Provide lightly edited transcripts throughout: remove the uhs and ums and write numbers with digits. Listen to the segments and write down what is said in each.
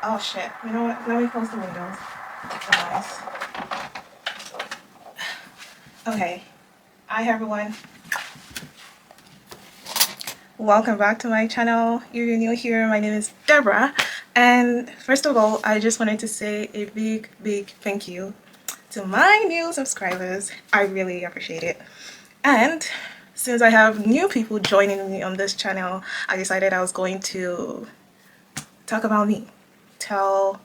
Oh shit. You know what? Let me close the windows. Nice. Okay. Hi everyone. Welcome back to my channel. If you're new here, my name is Deborah. And first of all, I just wanted to say a big thank you to my new subscribers. I really appreciate it. And since I have new people joining me on this channel, I decided I was going to talk about me. Tell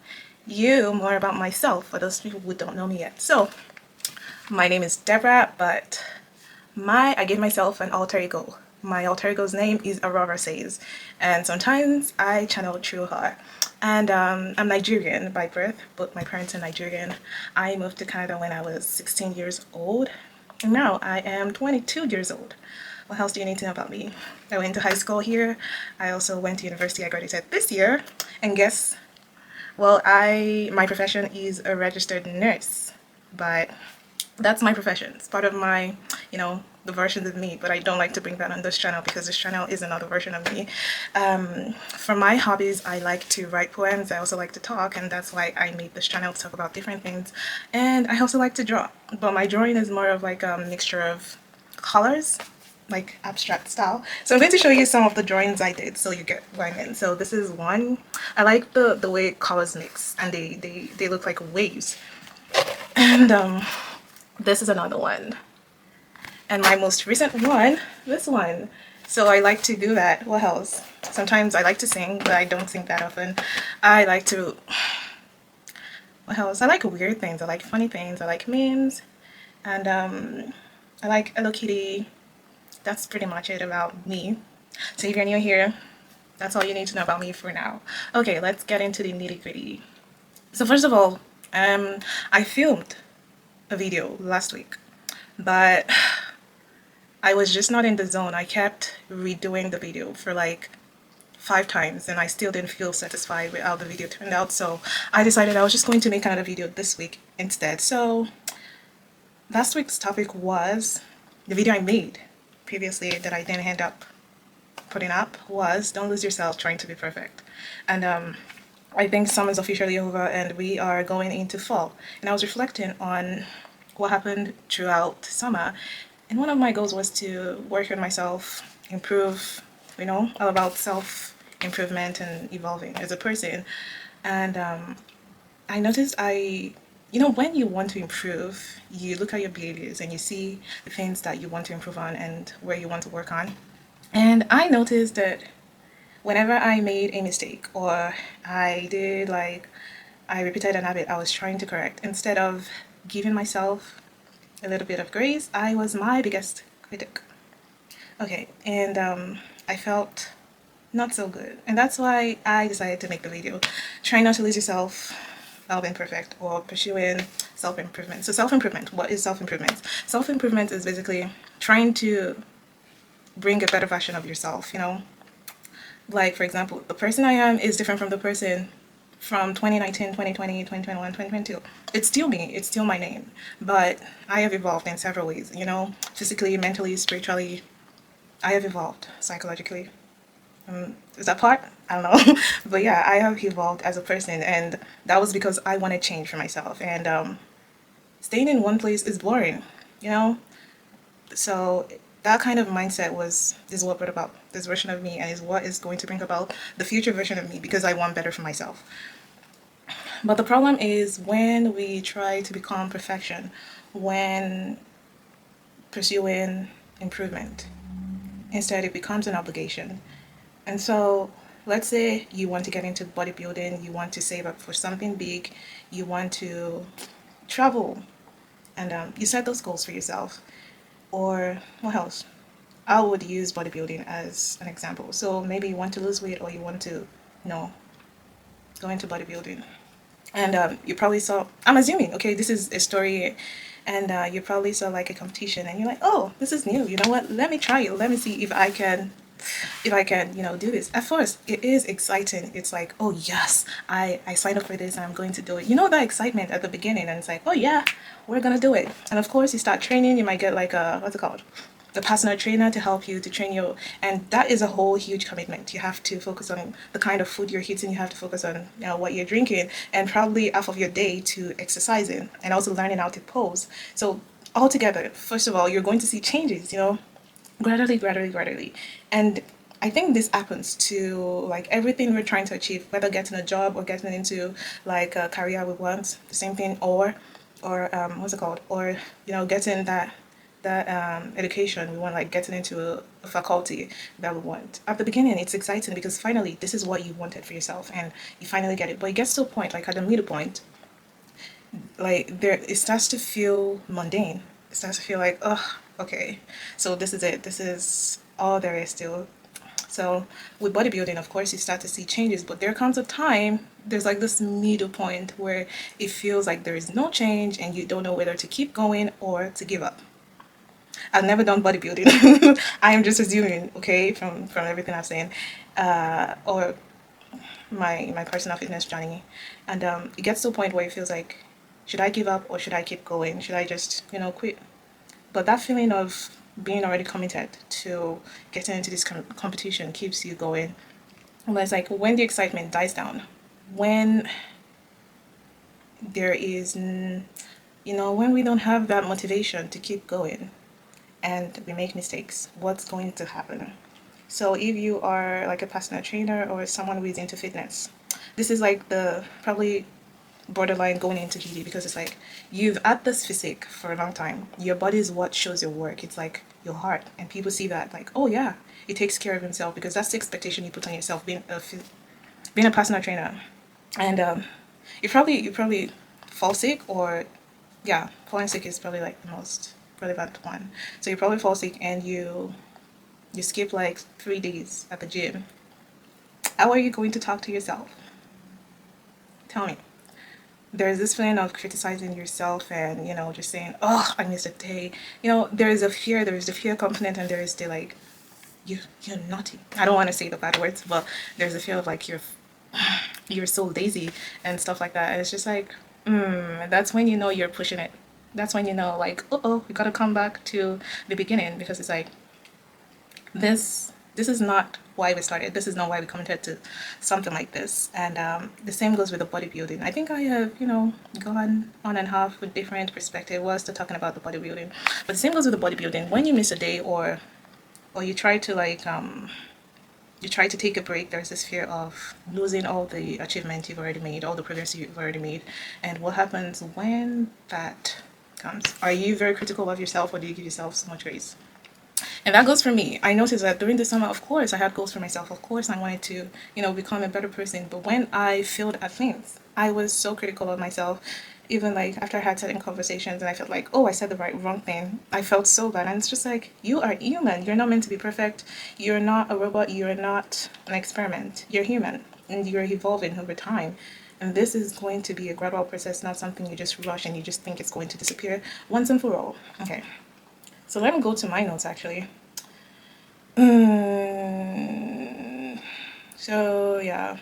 you more about myself for those people who don't know me yet. So, my name is Deborah, but I gave myself an alter ego. My alter ego's name is Aurora Says, and sometimes I channel through her. And I'm Nigerian by birth. Both my parents are Nigerian. I moved to Canada when I was 16 years old, and now I am 22 years old. What else do you need to know about me? I went to high school here. I also went to university. I graduated this year, and guess, well, my profession is a registered nurse, but that's my profession. It's part of my, the versions of me, but I don't like to bring that on this channel because this channel is another version of me. For my hobbies, I like to write poems. I also like to talk, and that's why I made this channel to talk about different things. And I also like to draw, but my drawing is more of like a mixture of colors, like abstract style. So I'm going to show you some of the drawings I did so you get what I mean. So this is one. I like the way colors mix and they look like waves. And this is another one. And my most recent one, this one. So I like to do that. What else? Sometimes I like to sing, but I don't sing that often. I like to, what else? I like weird things. I like funny things. I like memes. And I like Hello Kitty. That's pretty much it about me. So if you're new here, that's all you need to know about me for now. Okay, let's get into the nitty-gritty. So first of all, I filmed a video last week, but I was just not in the zone. I kept redoing the video for like 5 times and I still didn't feel satisfied with how the video turned out, so I decided I was just going to make another video this week instead. So last week's topic was the video I made previously that I didn't end up putting up was don't lose yourself trying to be perfect. And I think summer's officially over and we are going into fall, and I was reflecting on what happened throughout summer, and one of my goals was to work on myself, improve, all about self improvement and evolving as a person. And I noticed when you want to improve, you look at your behaviors and you see the things that you want to improve on and where you want to work on. And I noticed that whenever I made a mistake or I repeated an habit I was trying to correct, instead of giving myself a little bit of grace, I was my biggest critic. Okay, and I felt not so good. And that's why I decided to make the video. Try not to lose yourself while being perfect, or pursuing self-improvement. So self-improvement, what is self-improvement? Self-improvement is basically trying to bring a better version of yourself, Like, for example, the person I am is different from the person from 2019, 2020, 2021, 2022. It's still me, it's still my name, but I have evolved in several ways, physically, mentally, spiritually. I have evolved psychologically. Is that part? I don't know. But yeah, I have evolved as a person, and that was because I wanted change for myself. And staying in one place is boring, you know? So that kind of mindset is what brought about this version of me, and is what is going to bring about the future version of me, because I want better for myself. But the problem is when we try to become perfection, when pursuing improvement, instead it becomes an obligation. And so let's say you want to get into bodybuilding, you want to save up for something big, you want to travel, and you set those goals for yourself. Or what else? I would use bodybuilding as an example. So maybe you want to lose weight, or you want to, go into bodybuilding. And you probably saw, I'm assuming, okay, this is a story, and you probably saw like a competition and you're like, oh, this is new, you know what, let me try it, let me see if I can, do this. At first, it is exciting. It's like, oh yes, I signed up for this and I'm going to do it. You know that excitement at the beginning, and it's like, oh yeah, we're gonna do it. And of course, you start training. You might get like a, what's it called? the personal trainer to help you to train you, and that is a whole huge commitment. You have to focus on the kind of food you're eating, you have to focus on what you're drinking, and probably half of your day to exercising and also learning how to pose. So altogether, first of all, you're going to see changes, gradually, gradually, gradually. And I think this happens to like everything we're trying to achieve, whether getting a job or getting into like a career we want, the same thing, or what's it called, or getting that education we want, like getting into a faculty that we want. At the beginning, it's exciting because finally this is what you wanted for yourself, and you finally get it. But it gets to a point, like at the middle point, like there it starts to feel mundane. It starts to feel like, oh, okay, so this is it. This is all there is to. So with bodybuilding, of course, you start to see changes, but there comes a time, there's like this middle point where it feels like there is no change and you don't know whether to keep going or to give up. I've never done bodybuilding. I am just assuming, okay, from everything I've seen, or my personal fitness journey, and it gets to a point where it feels like, should I give up or should I keep going? Should I just quit? But that feeling of being already committed to getting into this competition keeps you going. And it's like when the excitement dies down, when there is, when we don't have that motivation to keep going and we make mistakes, what's going to happen? So if you are like a personal trainer or someone who is into fitness, this is like the probably borderline going into GD, because it's like you've had this physique for a long time. Your body is what shows your work. It's like your heart, and people see that like, oh yeah, he takes care of himself, because that's the expectation you put on yourself being a personal trainer. And you probably fall sick, or yeah, falling sick is probably like the most relevant one. So you probably fall sick and you skip like 3 days at the gym. How are you going to talk to yourself? Tell me. There's this feeling of criticizing yourself and just saying, oh, I missed a day. There's the fear component, and there is the like, you're naughty. I don't want to say the bad words, but there's a feel of like you're so lazy and stuff like that. And it's just like, that's when you're pushing it. That's when like, oh, we gotta come back to the beginning, because it's like this is not why we started. This is not why we committed to something like this. And the same goes with the bodybuilding. I think I have gone on and off with different perspective while still talking about the bodybuilding, but the same goes with the bodybuilding. When you miss a day, or you try to like you try to take a break, there's this fear of losing all the achievement you've already made, all the progress you've already made. And what happens when that comes? Are you very critical of yourself, or do you give yourself so much grace? And that goes for me. I noticed that during the summer, of course, I had goals for myself. Of course, I wanted to, become a better person. But when I failed at things, I was so critical of myself. Even like after I had certain conversations and I felt like, oh, I said the wrong thing, I felt so bad. And it's just like, you are human. You're not meant to be perfect. You're not a robot. You're not an experiment. You're human, and you're evolving over time. And this is going to be a gradual process, not something you just rush and you just think it's going to disappear once and for all. Okay. So let me go to my notes actually. So yeah,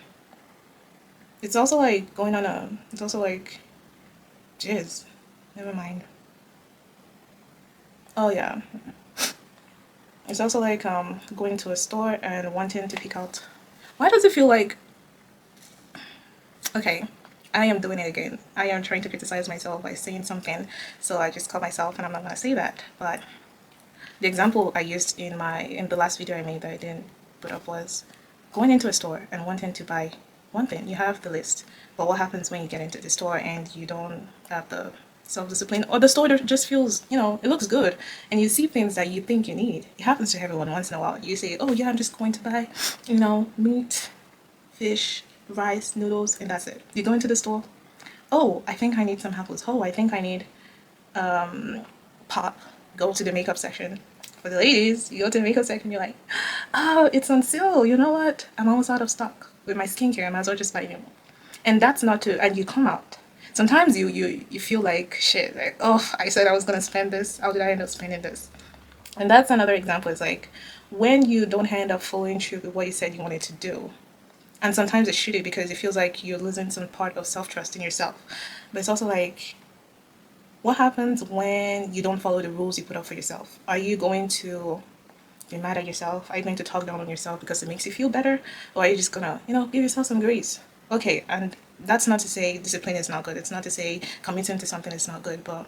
it's also like going on it's also like, jizz, never mind. Oh yeah, it's also like going to a store and wanting to pick out. Why does it feel like, okay, I am doing it again. I am trying to criticize myself by saying something, so I just caught myself and I'm not gonna say that. But the example I used in the last video I made that I didn't put up was going into a store and wanting to buy one thing. You have the list, but what happens when you get into the store and you don't have the self-discipline, or the store just feels, it looks good, and you see things that you think you need. It happens to everyone once in a while. You say, oh yeah, I'm just going to buy, meat, fish, rice, noodles, and that's it. You go into the store, oh, I think I need some apples. Oh, I think I need pop. Go to the makeup section. For the ladies, you go to the makeup section, you're like, oh, it's on sale. You know what? I'm almost out of stock with my skincare. I might as well just buy new. And that's not to, and you come out. Sometimes you feel like shit, like, oh, I said I was gonna spend this. How did I end up spending this? And that's another example. Is like when you don't end up following through with what you said you wanted to do. And sometimes it's shitty because it feels like you're losing some part of self-trust in yourself. But it's also like, What happens when you don't follow the rules you put up for yourself? Are you going to be mad at yourself? Are you going to talk down on yourself because it makes you feel better? Or are you just gonna, give yourself some grace? Okay, and that's not to say discipline is not good. It's not to say committing to something is not good, but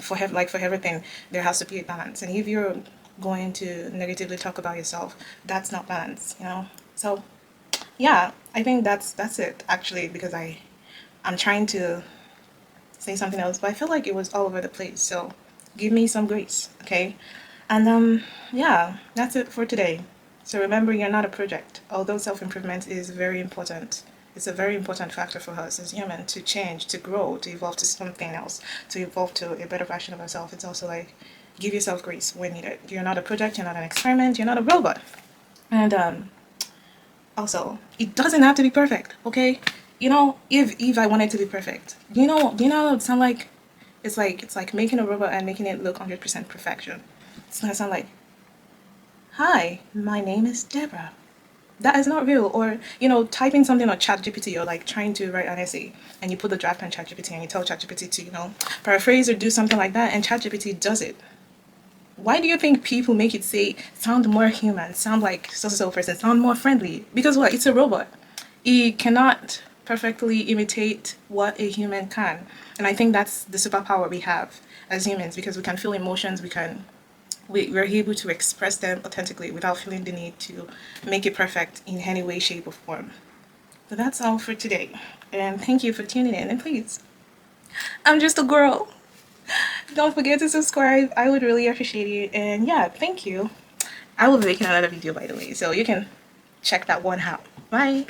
for everything, there has to be a balance. And if you're going to negatively talk about yourself, that's not balance. So yeah, I think that's it actually, because I'm trying to say something else, but I feel like it was all over the place. So give me some grace, okay? And yeah, that's it for today. So remember, you're not a project. Although self-improvement is very important, it's a very important factor for us as humans to change, to grow, to evolve to something else, to evolve to a better version of ourselves. It's also like give yourself grace when needed. You're not a project, you're not an experiment, you're not a robot. And also, it doesn't have to be perfect, okay? If I wanted to be perfect, do you know what it sound like? It's like making a robot and making it look 100% perfection. It's gonna sound like, "Hi, my name is Deborah." That is not real. Or typing something on ChatGPT, or like trying to write an essay, and you put the draft on ChatGPT and you tell ChatGPT to paraphrase or do something like that, and ChatGPT does it. Why do you think people make it sound more human, sound like so person, sound more friendly? Because what? It's a robot. It cannot perfectly imitate what a human can. And I think that's the superpower we have as humans, because we can feel emotions, we're able to express them authentically without feeling the need to make it perfect in any way, shape, or form. So that's all for today. And thank you for tuning in. And please, I'm just a girl. Don't forget to subscribe. I would really appreciate it. And yeah, thank you. I will be making another video, by the way, so you can check that one out. Bye.